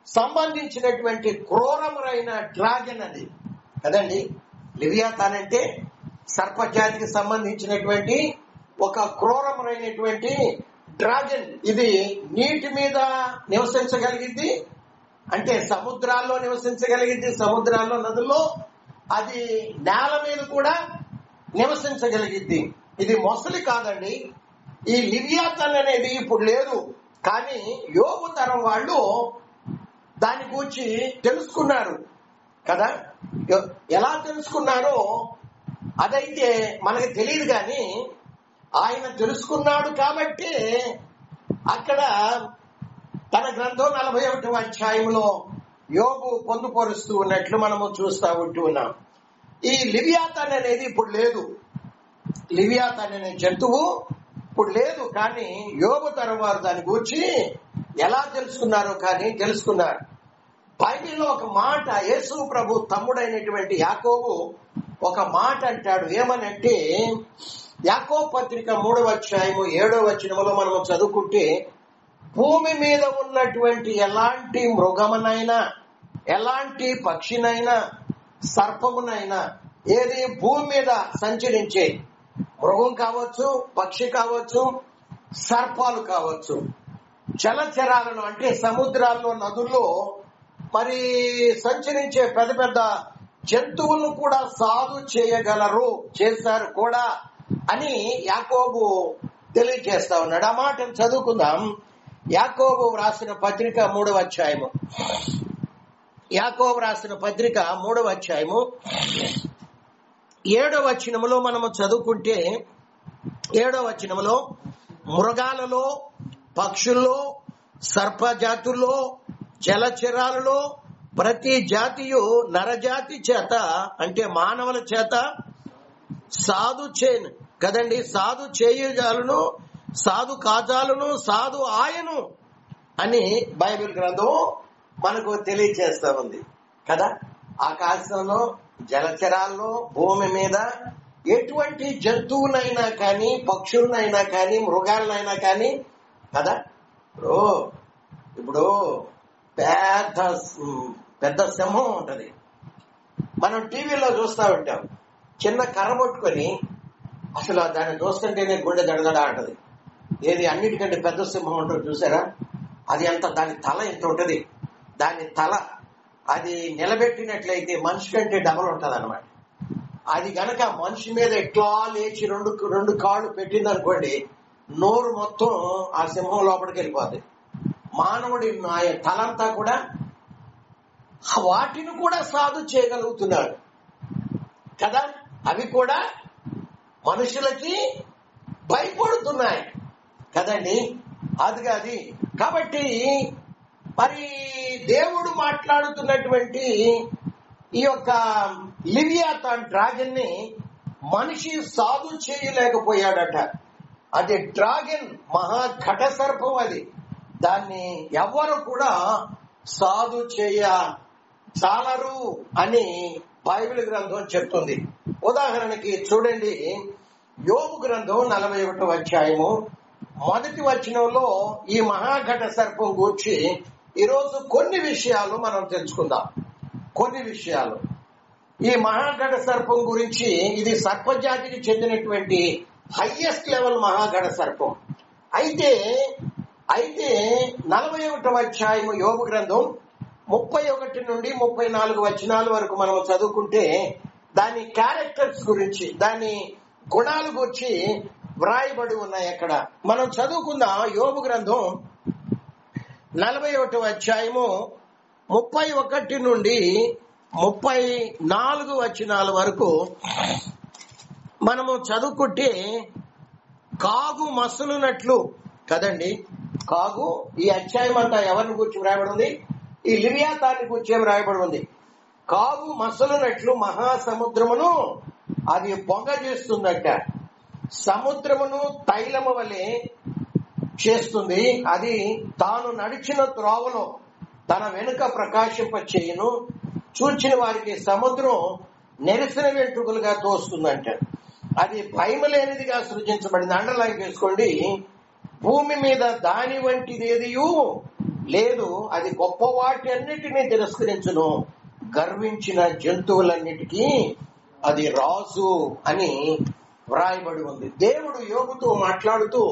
సంబంధించినటువంటి క్రూరమైన డ్రాగన్ అది కదండి. లివియాథాన్ అంటే సర్పజాతికి సంబంధించినటువంటి ఒక క్రూరమైనటువంటి డ్రాగన్. ఇది నీటి మీద నివసించగలిగింది, అంటే సముద్రాల్లో నివసించగలిగింది, సముద్రాల్లో, నదుల్లో. అది నేల మీద కూడా నివసించగలిగింది. ఇది మొసలి కాదండి. ఈ లివియాథాన్ అనేది ఇప్పుడు లేదు, కానీ యోబు తరం వాళ్ళు దాని గురించి తెలుసుకున్నారు కదా. ఎలా తెలుసుకున్నారో అదైతే మనకి తెలియదు, కానీ ఆయన తెలుసుకున్నాడు కాబట్టి అక్కడ తన గ్రంథం 41వ అధ్యాయంలో యోబు పొందుపరుస్తూ ఉన్నట్లు మనము చూస్తూ ఉంటున్నాం. ఈ లివియాథాన్ అనేది ఇప్పుడు లేదు. లివియాథాన్ అనే జంతువు ఇప్పుడు లేదు, కానీ యోబు తరం వారు దాని గురించి ఎలా తెలుసుకున్నారో కానీ తెలుసుకున్నారు. బైబిల్లో ఒక మాట, యేసు ప్రభు తమ్ముడైనటువంటి యాకోబు ఒక మాట అంటాడు. ఏమనంటే, యాకోబు పత్రిక 3వ అధ్యాయము 7వ వచనములో మనము చదువుకుంటే, భూమి మీద ఉన్నటువంటి ఎలాంటి మృగమునైనా, ఎలాంటి పక్షినైనా, సర్పమునైనా, ఏది భూమి మీద సంచరించే మృగం కావచ్చు, పక్షి కావచ్చు, సర్పాలు కావచ్చు, జలచరాలను అంటే సముద్రాల్లో, నదుల్లో మరి సంచరించే పెద్ద పెద్ద జంతువులను కూడా సాధు చేయగలరు, చేశారు కూడా అని యాకోబు తెలియజేస్తా ఉన్నాడు. ఆ మాటను చదువుకుందాం. యాకోబు రాసిన పత్రిక 3వ అధ్యాయము, యాకోబు రాసిన పత్రిక 3వ అధ్యాయము 7వ వచనములో మనము చదువుకుంటే, 7వ వచనములో మృగాలలో, పక్షుల్లో, సర్పజాతుల్లో, జలచరాలలో ప్రతి జాతియు నరజాతి చేత అంటే మానవుల చేత సాధు చేయను కదండి, సాధు చేయజాలను, సాధు కాజాలను, సాధు ఆయను అని బైబిల్ గ్రంథం మనకు తెలియజేస్తా ఉంది కదా. ఆకాశంలో, జలచరాల్లో, భూమి మీద ఎటువంటి జంతువునైనా కానీ, పక్షులనైనా కానీ, మృగాలనైనా కానీ కదా. ఇప్పుడు పెద్ద సింహం ఉంటది, మనం టీవీలో చూస్తా ఉంటాం, చిన్న కర్ర పట్టుకొని అసలు దాన్ని చూస్తుంటేనే గుండె దడదడ అంటది. ఏది అన్నిటికంటే పెద్ద సింహం ఉంటుంది చూసారా, అది ఎంత, దాని తల ఎంత ఉంటది, దాని తల అది నిలబెట్టినట్లయితే మనిషి కంటే డబల్ ఉంటది అనమాట. అది గనక మనిషి మీద ఎట్లా లేచి రెండు కాళ్ళు పెట్టిందనుకోండి, నోరు మొత్తం ఆ సింహం లోపలికి వెళ్ళిపోద్ది. మానవుడి తలంతా కూడా వాటిని కూడా సాధు చేయగలుగుతున్నాడు కదా, అవి కూడా మనుషులకి భయపడుతున్నాయి కదండి. అది కాబట్టి మరి దేవుడు మాట్లాడుతున్నటువంటి ఈ యొక్క లివియాథాన్ డ్రాగన్ ని మనిషి సాధు చేయలేకపోయాడట. అది డ్రాగన్ మహా ఘట సర్పం, అది దాన్ని ఎవరు కూడా సాధు చాలరు అని బైబిల్ గ్రంథం చెప్తుంది. ఉదాహరణకి చూడండి, యోబు గ్రంథం 41వ అధ్యాయము 1వ వచనంలో ఈ మహాఘట సర్పం గూర్చి ఈరోజు కొన్ని విషయాలు మనం తెలుసుకుందాం. కొన్ని విషయాలు ఈ మహాఘట సర్పం గురించి, ఇది సర్పజాతికి చెందినటువంటి హైయెస్ట్ లెవెల్ మహాఘట సర్పం. అయితే 41వ అధ్యాయము యోబు గ్రంథం 31 నుండి 34 వచనాల వరకు మనం చదువుకుంటే దాని క్యారెక్టర్స్ గురించి, దాని గుణాల గురించి వ్రాయబడి ఉన్నాయి. అక్కడ మనం చదువుకుందాం. యోబు గ్రంథం 41వ అధ్యాయము 31 నుండి 34 వచనాల వరకు మనము చదువుకుంటే, కాగు మసలునట్లు కదండి. కాగు, ఈ అధ్యాయం అంతా ఎవరిని గురించి వ్రాయబడి ఉంది? ఈ లివియాథాన్ని గురించి వ్రాయబడి ఉంది. కాగు మసలునట్లు మహాసముద్రమును అది పొంగ చేస్తుందట. సముద్రమును తైలము వలె చేస్తుంది. అది తాను నడిచిన త్రోవలో తన వెనుక ప్రకాశింప చేయును. చూచిన వారికి సముద్రం నెరసిన వెంట్రుకలుగా తోస్తుందంట. అది భయములేనిదిగా సృజించబడింది. అండర్లైన్ చేసుకోండి. భూమి మీద దాని వంటిదేదియూ లేదు. అది గొప్ప వాటి అన్నిటినీ తిరస్కరించును. గర్వించిన జంతువులన్నిటికీ అది రాజు అని వ్రాయబడి ఉంది. దేవుడు యోబుతో మాట్లాడుతూ,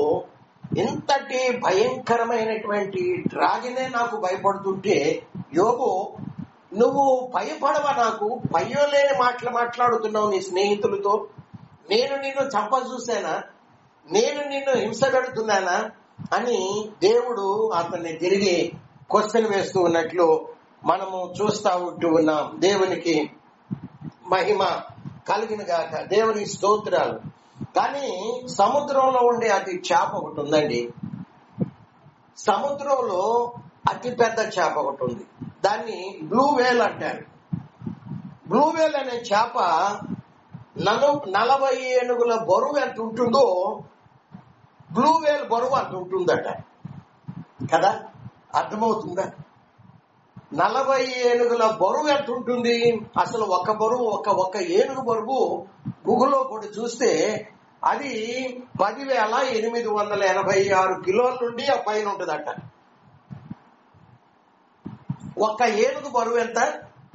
ఇంతటి భయంకరమైనటువంటి డ్రాగనే నాకు భయపడుతుంటే, యోబు నువ్వు భయపడవా? నాకు భయం లేని మాటలు మాట్లాడుతున్నావు నీ స్నేహితులతో. నేను నిన్ను చంప చూశానా? నేను నిన్ను హింస పెడుతున్నానా అని దేవుడు అతన్ని తిరిగి క్వశ్చన్ వేస్తూ ఉన్నట్లు మనము చూస్తా ఉంటూ ఉన్నాం. దేవునికి మహిమ కలిగిన గాక. దేవునికి స్తోత్రాలు. కానీ సముద్రంలో ఉండే అతి చేప ఒకటి ఉందండి. సముద్రంలో అతి పెద్ద చేప ఒకటి ఉంది. దాన్ని బ్లూ వేల్ అంటారు. బ్లూ వేల్ అనే చేప 40 ఏనుగుల బరువు ఎంత ఉంటుందో బ్లూ వేల్ బరువు అంత ఉంటుందట కదా. అర్థమవుతుందా? 40 ఏనుగుల బరువు ఎంత ఉంటుంది? అసలు ఒక ఏనుగు బరువు గుహలో కూడా చూస్తే అది 10,886 కిలోల నుండి ఆ పైన ఉంటుందట. ఒక ఏనుగు బరువు ఎంత?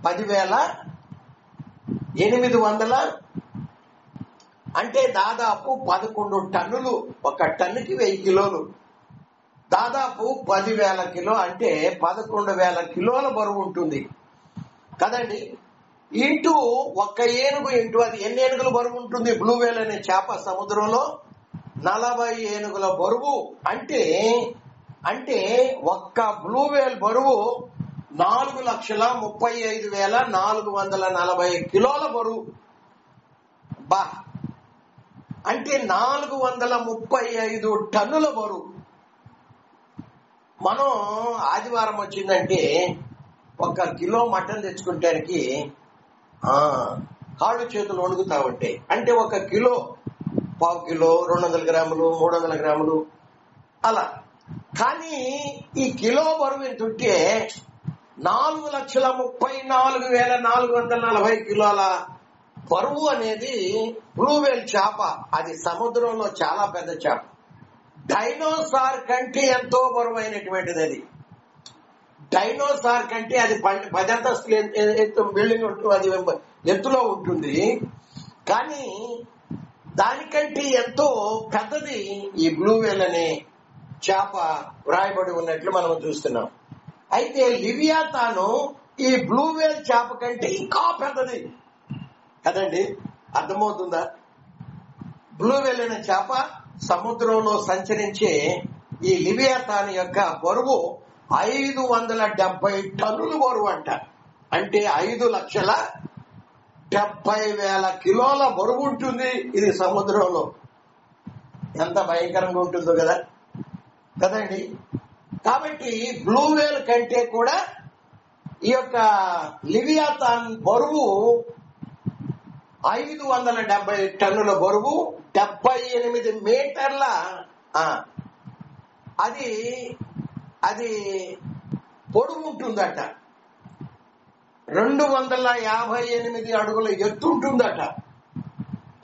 10,800, అంటే దాదాపు 11 టన్నులు. ఒక టన్నుకి 1000 కిలోలు, దాదాపు 10,000 కిలో, అంటే 11,000 కిలోల బరువు ఉంటుంది కదండి. ఇంటూ ఒక్క ఏనుగు ఇంటూ అది ఎన్ని ఏనుగుల బరువు ఉంటుంది? బ్లూ వేల్ అనే చేప సముద్రంలో 40 ఏనుగుల బరువు. అంటే ఒక్క బ్లూ వేల్ బరువు 4,35,440 కిలోల బరువు. బా, అంటే 435 టన్నుల బరువు. మనం ఆదివారం వచ్చిందంటే 1 కిలో మటన్ తెచ్చుకుంటానికి కాళ్ళు చేతులు వణుకుతా ఉంటాయి. అంటే 1 కిలో, 1/4 కిలో, 200 గ్రాములు, 300 గ్రాములు అలా. కానీ ఈ కిలో బరువు ఎంతుంటే 4,34,440 కిలోల బరువు అనేది బ్లూ వేల్ చేప. అది సముద్రంలో చాలా పెద్ద చేప. డైనోసార్ కంటే ఎంతో బరువైనటువంటిది అది. డైనోసార్ కంటే అది 10 అంతస్తులు ఎత్తు బిల్డింగ్ ఉంటుంది, అది ఎత్తులో ఉంటుంది. కానీ దానికంటే ఎంతో పెద్దది ఈ బ్లూ వేల్ అనే చేప వ్రాయబడి ఉన్నట్లు మనం చూస్తున్నాం. అయితే లివియాతాను ఈ బ్లూ వేల్ చేప కంటే ఇంకా పెద్దది కదండి. అర్థమవుతుందా? బ్లూ వేల్ అనే చేప సముద్రంలో సంచరించే ఈ లివియాతాను యొక్క బరువు 570 టన్నుల బరువు అంట. అంటే 5,70,000 కిలోల బరువు ఉంటుంది ఇది సముద్రంలో. ఎంత భయంకరంగా ఉంటుందో కదండి. కాబట్టి బ్లూ వేల్ కంటే కూడా ఈ యొక్క లివియాతాన్ బరువు 570 టన్నుల బరువు, 78 మీటర్ల అది పొడవు ఉంటుందట. 258 అడుగుల ఎత్తు ఉంటుందట.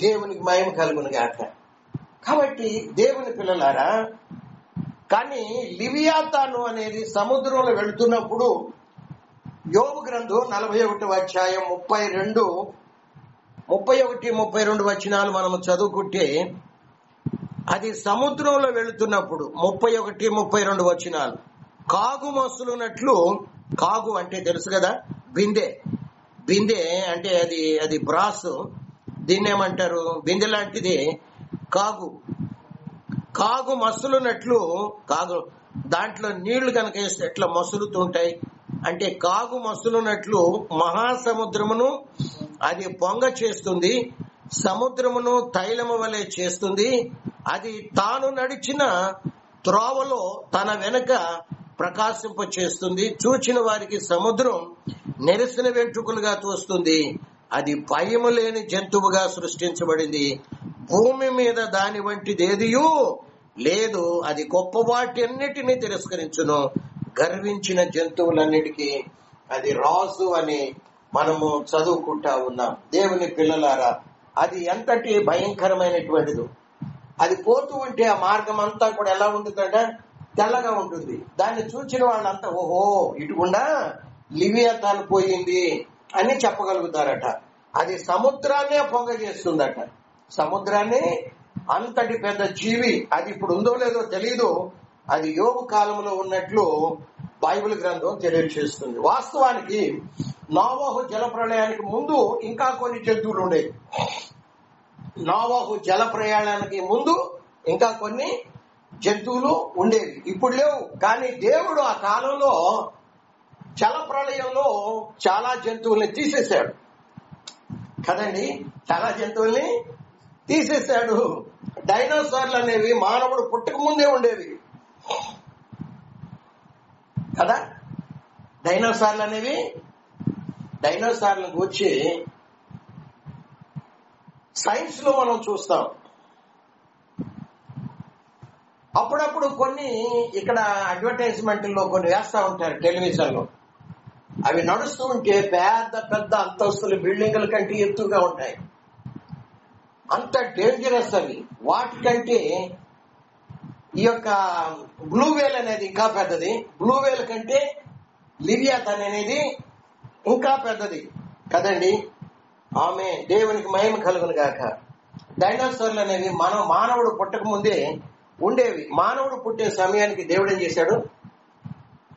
దేవునికి మహిమ కలుగును గాక. కాబట్టి దేవుని పిల్లలారా, కానీ లివియాతాను అనేది సముద్రంలో వెళుతున్నప్పుడు యోబు గ్రంథం 41వ అధ్యాయం 31-32 వచనాలు మనము చదువుకుంటే, అది సముద్రంలో వెళుతున్నప్పుడు 31-32 వచనాలు. కాగు మసులునట్లు, కాగు అంటే తెలుసు కదా, బిందె అంటే అది బ్రాస్, దీన్ని ఏమంటారు, బిందె లాంటిది కాగు మసులునట్లు, కాగు దాంట్లో నీళ్లు కనుక వేస్తే ఎట్లా మసులుతుంటాయి అంటే, కాగు మసులునట్లు మహాసముద్రమును అది పొంగ చేస్తుంది, సముద్రమును తైలము వలె చేస్తుంది. అది తాను నడిచిన త్రోవలో తన వెనక ప్రకాశింప చేస్తుంది. చూచిన వారికి సముద్రం నెరసిన వెంట్రుకలుగా తోస్తుంది. అది భయము లేని జంతువుగా సృష్టించబడింది. భూమి మీద దాని వంటిదేదియూ లేదు. అది గొప్ప వాటన్నిటినీ తిరస్కరించును. గర్వించిన జంతువులన్నిటికీ అది రాజు అని మనము చదువుకుంటా ఉన్నాం. దేవుని పిల్లలారా, అది ఎంతటి భయంకరమైనటువంటిది. అది పోతూ ఉంటే ఆ మార్గం అంతా కూడా ఎలా ఉంటుందంట, తెల్లగా ఉంటుంది. దాన్ని చూసిన వాళ్ళంతా ఓహో ఇటుకుండా లివియాతాను పోయింది అని చెప్పగలుగుతారట. అది సముద్రాన్నే పొంగ చేస్తుందట. సముద్రాన్ని, అంతటి పెద్ద జీవి అది ఇప్పుడు ఉందో లేదో తెలియదు. అది యోబు కాలంలో ఉన్నట్లు బైబిల్ గ్రంథం తెలియజేస్తుంది. వాస్తవానికి నోవహు జల ప్రళయానికి ముందు ఇంకా కొన్ని జంతువులు ఉండేవి. నోవహు జల ప్రయాణానికి ముందు ఇంకా కొన్ని జంతువులు ఉండేవి, ఇప్పుడు లేవు. కానీ దేవుడు ఆ కాలంలో జల ప్రళయంలో చాలా జంతువుల్ని తీసేశాడు కదండి. చాలా జంతువుల్ని తీసేశాడు. డైనోసార్లు అనేవి మానవుడు పుట్టక ముందే ఉండేవి కదా. డైనోసార్లను గురించి సైన్స్ లో మనం చూస్తాం. అప్పుడప్పుడు కొన్ని ఇక్కడ అడ్వర్టైజ్మెంట్ లో కొన్ని వేస్తా ఉంటారు టెలివిజన్ లో. అవి నడుస్తూ ఉంటే పెద్ద పెద్ద అంతస్తుల బిల్డింగుల కంటే ఎత్తుగా ఉంటాయి. అంత డేంజరస్ అవి. వాటికంటే ఈ యొక్క బ్లూ వేల్ అనేది ఇంకా పెద్దది. బ్లూ వేల్ కంటే లివియాతాన్ అనేది ఇంకా పెద్దది కదండి. ఆమె దేవునికి మహిమ కలుగును గాక. డైనోసార్లు అనేవి మానవుడు పుట్టక ముందే ఉండేవి. మానవుడు పుట్టే సమయానికి దేవుడు ఏం చేశాడు,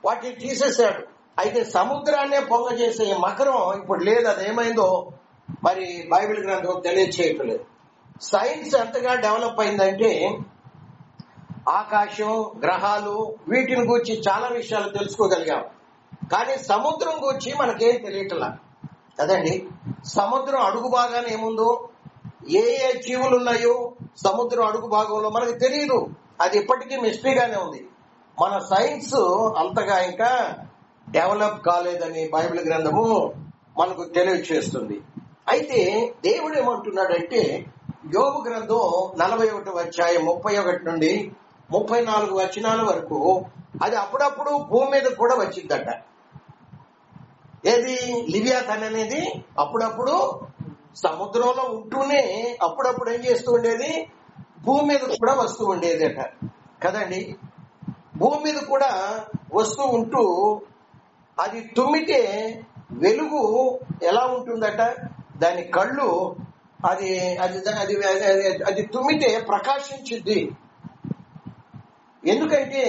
వాటిని తీసేశాడు. అయితే సముద్రాన్నే పొంగ చేసే మకరం ఇప్పుడు లేదు. అదేమైందో మరి బైబిల్ గ్రంథం తెలియచేయట్లేదు. సైన్స్ ఎంతగా డెవలప్ అయిందంటే ఆకాశం, గ్రహాలు, వీటిని గురించి చాలా విషయాలు తెలుసుకోగలిగాం. కానీ సముద్రం గురించి మనకేం తెలియట్లా కదండి. సముద్రం అడుగు భాగాన్ని ఏముందో, ఏ ఏ జీవులు ఉన్నాయో సముద్రం అడుగు భాగంలో మనకు తెలియదు. అది ఇప్పటికీ మిస్టరీగానే ఉంది. మన సైన్స్ అంతగా ఇంకా డెవలప్ కాలేదని బైబిల్ గ్రంథము మనకు తెలియచేస్తుంది. అయితే దేవుడు ఏమంటున్నాడంటే, యోబు గ్రంథం 41వ అధ్యాయం 31-34 వచనాల వరకు అది అప్పుడప్పుడు భూమి మీద కూడా వచ్చిందట. ఏది లివియాతాన్ అనేది అప్పుడప్పుడు సముద్రంలో ఉంటూనే అప్పుడప్పుడు ఏం చేస్తూ ఉండేది, భూమి మీద కూడా వస్తూ ఉండేది అట కదండి. భూమి మీద కూడా వస్తూ ఉంటూ అది తుమ్మితే వెలుగు ఎలా ఉంటుందట, దాని కళ్ళు అది అది అది అది తుమ్మితే ప్రకాశించుద్ది. ఎందుకంటే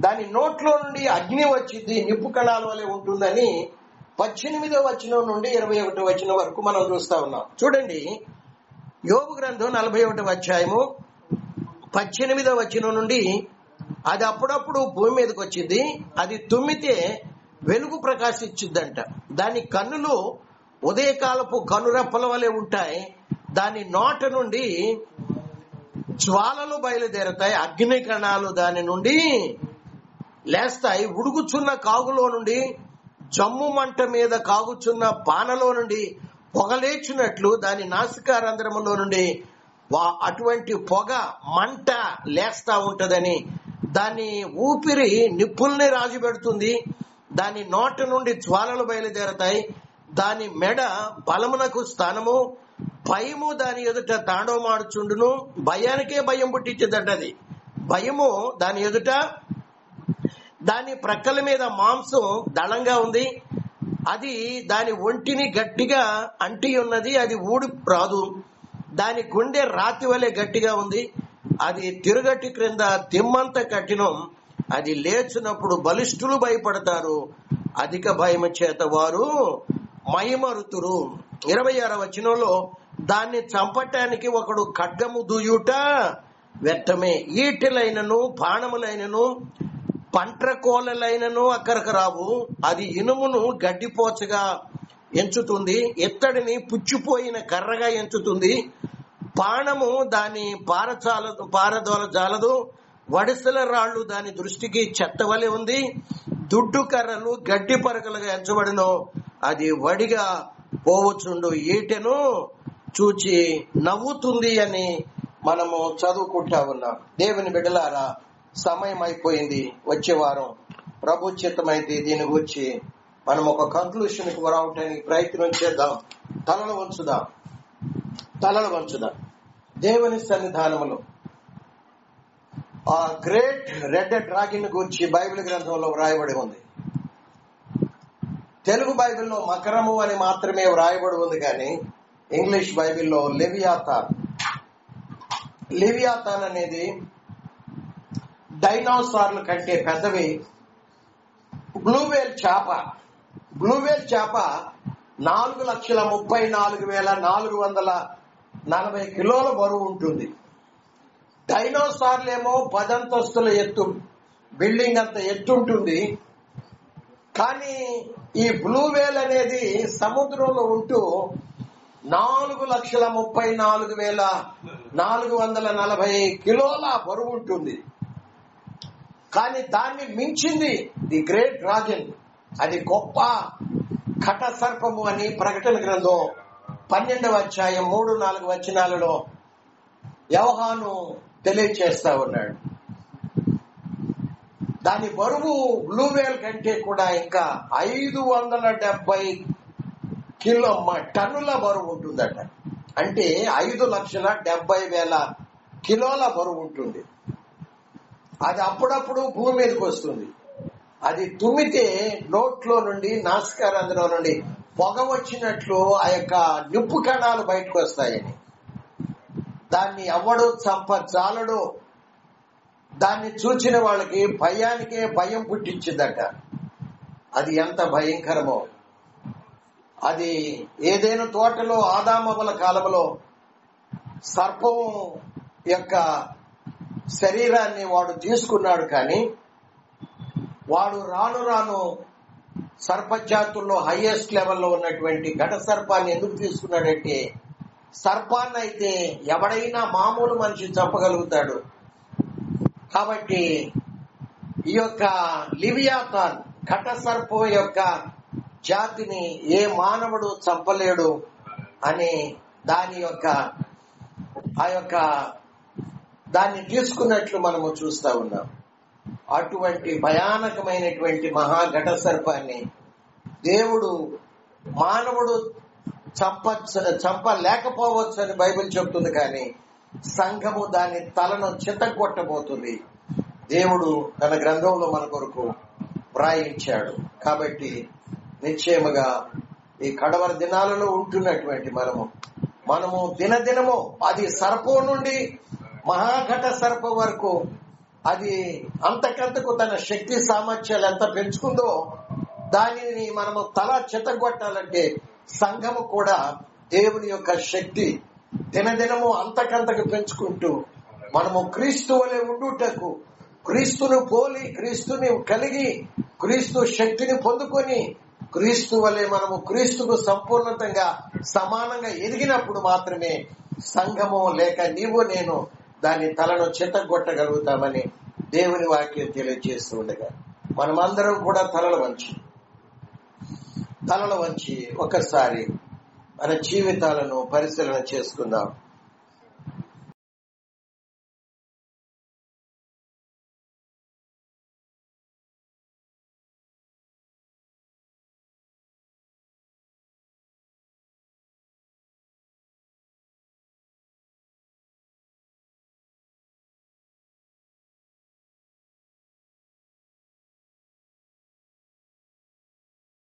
దాని నోట్లో నుండి అగ్ని వచ్చింది, నిప్పు కణాల వలె ఉంటుందని 18వ వచనం నుండి 21వ వచనం వరకు మనం చూస్తా ఉన్నాం. చూడండి, యోబు గ్రంథం 41వ అధ్యాయము 18వ వచనం నుండి, అది అప్పుడప్పుడు భూమి మీదకి వచ్చింది, అది తుమ్మితే వెలుగు ప్రకాశించుద్దంట. దాని కన్నులు ఉదయకాలపు కనురెప్పల వలె ఉంటాయి, దాని నోట నుండి జ్వాలలు బయలుదేరతాయి, అగ్ని కణాలు దాని నుండి లేస్తాయి. ఉడుగుచున్న కాగులో నుండి, జమ్ము మంట మీద కాగుచున్న బాణలో నుండి పొగలేచినట్లు దాని నాసికారంధ్రములో నుండి అటువంటి పొగ మంట లేస్తా ఉంటదని, దాని ఊపిరి నిప్పుల్ని రాజు పెడుతుంది, దాని నోట నుండి జ్వాలలు బయలుదేరతాయి, దాని మెడ బలమునకు స్థానము, భయము దాని ఎదుట తాండవమాడుచుండును. భయానికే భయం పుట్టించిందంట. అది భయము దాని ఎదుట. దాని ప్రక్కల మీద మాంసం దళంగా ఉంది, అది దాని ఒంటిని గట్టిగా అంటి ఉన్నది, అది ఊడి రాదు. దాని గుండె రాతి వలె గట్టిగా ఉంది, అది తిరుగటి క్రింద దిమ్మంత కఠినం. అది లేచినప్పుడు బలిష్ఠులు భయపడతారు, అధిక భయము చేత వారు మైమరుతురు. 26వ వచనంలో, దాన్ని చంపటానికి ఒకడు ఖడ్గము దూయుట వ్యర్థమే, ఈటెలైనను బాణములైనను పంట్రకోలైనను అక్కరకు రావు. అది ఇనుమును గడ్డిపోచగా ఎంచుతుంది, ఇత్తడిని పుచ్చిపోయిన కర్రగా ఎంచుతుంది. బాణము దాని పారదోల జాలదు, వడిసెల రాళ్లు దాని దృష్టికి చెత్తవలె ఉంది. దుడ్డు కర్రలు గడ్డి పరకలుగా ఎంచబడినో, అది వడిగా పోవచ్చుండు, ఈటెను చూచి నవ్వుతుంది అని మనము చదువుకుంటా ఉన్నాం. దేవుని బిడ్డలారా, సమయం అయిపోయింది. వచ్చే వారం ప్రభు చిత్తమైతే దీని గురించి మనం ఒక కంక్లూషన్ కు రావటానికి ప్రయత్నం చేద్దాం. తలలు వంచుదాం. దేవుని సన్నిధానములో ఆ గ్రేట్ రెడ్ డ్రాగన్ గురించి బైబిల్ గ్రంథంలో వ్రాయబడి ఉంది. తెలుగు బైబిల్లో మకరము అని మాత్రమే వ్రాయబడి ఉంది, కానీ ఇంగ్లీష్ బైబిల్లో లివియాథాన్ అనేది డైనోసార్ల కంటే పెద్దవి. బ్లూవేల్ చేప 4,34,440 కిలోల బరువు ఉంటుంది. డైనోసార్లేమో 10 అంతస్తుల ఎత్తు, బిల్డింగ్ అంత ఎత్తు ఉంటుంది. కానీ ఈ బ్లూవేల్ అనేది సముద్రంలో ఉంటూ 4,34,440 కిలోల బరువు ఉంటుంది. కానీ దాన్ని మించింది ది గ్రేట్ డ్రాగన్, అది గొప్ప ఘట సర్పము అని ప్రకటన గ్రంథం 12వ అధ్యాయం 3-4 వచనాలలో యోహాను తెలియచేస్తా ఉన్నాడు. దాని బరువు బ్లూవేల్ కంటే కూడా ఇంకా 570 టన్నుల బరువు ఉంటుందట. అంటే 5,70,000 కిలోల బరువు ఉంటుంది. అది అప్పుడప్పుడు భూమి మీదకి వస్తుంది. అది తుమ్మితే నోట్లో నుండి, నాసికారంధ్రం నుండి పొగ వచ్చినట్లు ఆ యొక్క నిప్పు కణాలు బయటకు వస్తాయని, దాన్ని ఎవడో చంపజాలడో, దాన్ని చూచిన వాళ్ళకి భయానికే భయం పుట్టించిందట. అది ఎంత భయంకరమో. అది ఏదైనా తోటలో ఆదామవ్వల కాలంలో సర్పం యొక్క శరీరాన్ని వాడు తీసుకున్నాడు. కానీ వాడు రాను రాను సర్పజాతుల్లో హైయెస్ట్ లెవెల్లో ఉన్నటువంటి ఘట సర్పాన్ని ఎందుకు తీసుకున్నాడంటే, సర్పాన్ని అయితే ఎవడైనా మామూలు మనిషి చంపగలుగుతాడు. కాబట్టి ఈ యొక్క లివియాథాన్ ఘట సర్పం యొక్క జాతిని ఏ మానవుడు చంపలేడు అని దాన్ని తీసుకున్నట్లు మనము చూస్తా ఉన్నాం. అటువంటి భయానకమైనటువంటి మహాఘట సర్పాన్ని దేవుడు మానవుడు చంపలేకపోవచ్చు అని బైబిల్ చెప్తుంది. కానీ సంఘము దాని తలను చితగొట్టబోతుంది. దేవుడు తన గ్రంథంలో మన కొరకు వ్రాయించాడు. కాబట్టి నిశ్చయముగా ఈ కడవర దినాలలో ఉంటున్నటువంటి మనము దినదినము అది సర్పం నుండి మహాఘట సర్పం వరకు అది అంతకంతకు తన శక్తి సామర్థ్యాలు ఎంత పెంచుకుందో దానిని మనము తల చెత్తగొట్టాలంటే సంఘము కూడా దేవుని యొక్క శక్తి దినదినము అంతకంతకు పెంచుకుంటూ మనము క్రీస్తు వలె ఉండుటకు, క్రీస్తును పోలి, క్రీస్తుని కలిగి, క్రీస్తు శక్తిని పొందుకొని క్రీస్తు వలె మనము క్రీస్తుకు సంపూర్ణంగా సమానంగా ఎదిగినప్పుడు మాత్రమే సంఘము లేక నీవు నేను దాని తలను చెత్తగొట్టగలుగుతామని దేవుని వాక్యం తెలియజేస్తూ ఉండగా మనమందరం కూడా తలలు వంచి ఒకసారి మన జీవితాలను పరిశీలన చేసుకుందాం.